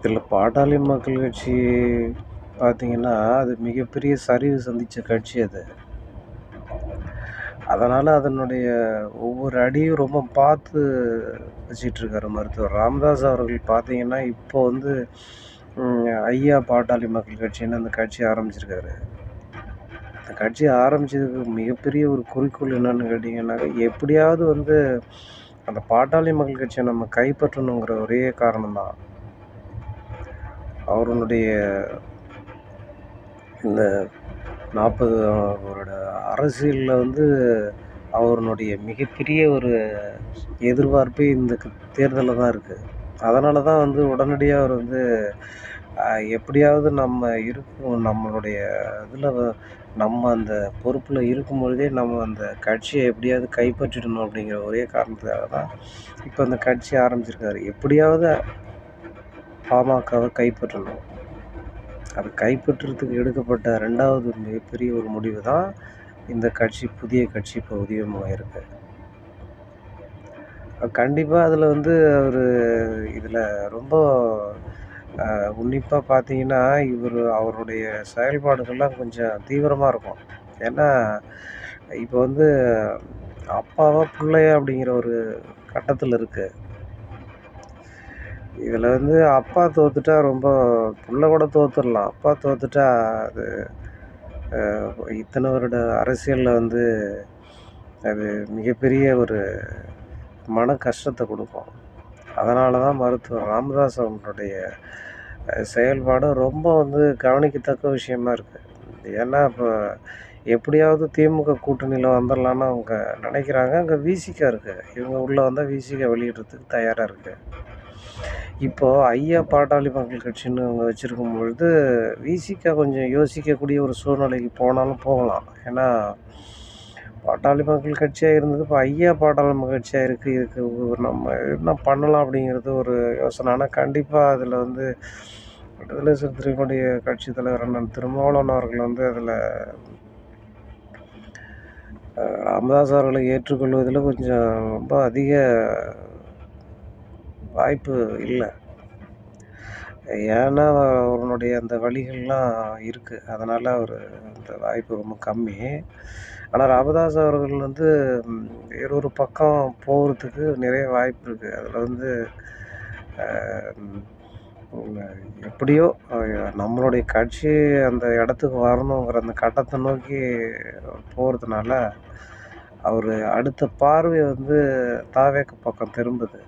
இதில பாட்டாளி மக்கள் கட்சி பார்த்தீங்கன்னா, அது மிகப்பெரிய சரிவு சந்திச்ச கட்சி அது. அதனால அதனுடைய ஒவ்வொரு அடியும் ரொம்ப பார்த்து வச்சுட்டுருக்காரு மருத்துவர் ராமதாஸ் அவர்கள் பார்த்தீங்கன்னா, இப்போ வந்து ஐயா பாட்டாளி மக்கள் கட்சின்னு அந்த கட்சி ஆரம்பிச்சிருக்காரு. அந்த கட்சி ஆரம்பிச்சதுக்கு மிகப்பெரிய ஒரு குறிக்கோள் என்னன்னு கேட்டீங்கன்னாக்கா, எப்படியாவது வந்து அந்த பாட்டாளி மக்கள் கட்சிய நம்ம கைப்பற்றணுங்கிற ஒரே காரணம் தான். அவருடைய இந்த 40 அவரோட அரசியல்ல வந்து அவருடைய மிகப்பெரிய ஒரு எதிர்பார்ப்பே இந்த தேர்தல்ல தான் இருக்கு. அதனால தான் வந்து உடனடியா அவர் வந்து அ எப்படியாவது நம்மளுடைய இதில நம்ம அந்த பொறுப்புல இருக்கும்பொழுதே நம்ம அந்த கட்சிய எப்படியாவது கைப்பற்றிடணும் அப்படிங்கிற ஒரே காரணத்துக்காக தான் இப்ப அந்த கட்சி ஆரம்பிச்சிருக்காரு. எப்படியாவது பாமகவ கைப்பற்றணும். அத கைப்பற்றுறதுக்கு எடுக்கப்பட்ட 2வது மிகப்பெரிய ஒரு முடிவு தான் இந்த கட்சி, புதிய கட்சி இப்போ உதயமாயிருக்கு. கண்டிப்பா அதில வந்து அவரு இதில ரொம்ப உன்னிப்பா பார்த்தீங்கன்னா, அவருடைய செயல்பாடுகள்லாம் கொஞ்சம் தீவிரமா இருக்கும். ஏன்னா, இப்போ வந்து அப்பாவா, புள்ளையா அப்படிங்கிற ஒரு கட்டத்தில இருக்கு. இதில வந்து அப்பா தோத்துட்டா ரொம்ப புள்ள கூட தோத்துரலாம். அப்பா தோத்துட்டா அது இத்தன வருட அரசியல்ல வந்து அது மிகப்பெரிய ஒரு மன கஷ்டத்த குடுக்கும். அதனால தான் மருத்துவர் ராமதாஸ் அவர்களுடைய செயல்பாடு ரொம்ப வந்து கவனிக்கத்தக்க விஷயமா இருக்கு. ஏன்னா, இப்போ எப்படியாவது திமுக கூட்டணியில வந்துரலான்னு அவங்க நெனைக்கிறாங்க. அங்க விசிக இருக்கு. இவங்க உள்ள வந்தா விசிக வெளியிடுறதுக்கு தயாரா இருக்கு. இப்போ ஐயா பாட்டாளி மக்கள் கட்சின்னு அவங்க வச்சிருக்கும் பொழுது, விசிக கொஞ்சம் யோசிக்கக்கூடிய ஒரு சூழ்நிலைக்கு போனாலும் போகலாம். ஏன்னா, பாட்டாளி மக்கள் கட்சியா இருந்தது, இப்போ ஐயா பாட்டாளி மக்கள் கட்சியா இருக்கு. இதுக்கு நம்ம என்ன பண்ணலாம் அப்படிங்கிறது ஒரு யோசனை. ஆனா கண்டிப்பா அதில வந்து விடுதலை சிறுத்தைகளுடைய கட்சித் தலைவர் அண்ணன் திருமாவளவன் அவர்கள் வந்து அதில ராமதாஸ் அவர்களை ஏற்றுக்கொள்வதில கொஞ்சம் ரொம்ப அதிக வாய்ப்பு இல்ல. ஏன்னா, அவருடைய அந்த வழிகள்லாம் இருக்கு. அதனால அந்த வாய்ப்பு ரொம்ப கம்மி. ஆனா, ராமதாஸ் அவர்கள் வந்து வேறொரு பக்கம் போறதுக்கு நிறைய வாய்ப்பு இருக்கு. அதில வந்து அ ம் எப்படியோ நம்மளுடைய கட்சி அந்த இடத்துக்கு வரணுங்கிற அந்த கட்டத்த நோக்கி போறதுனால, அவரு அடுத்த பார்வை வந்து தாவேக்கு பக்கம் திரும்புது.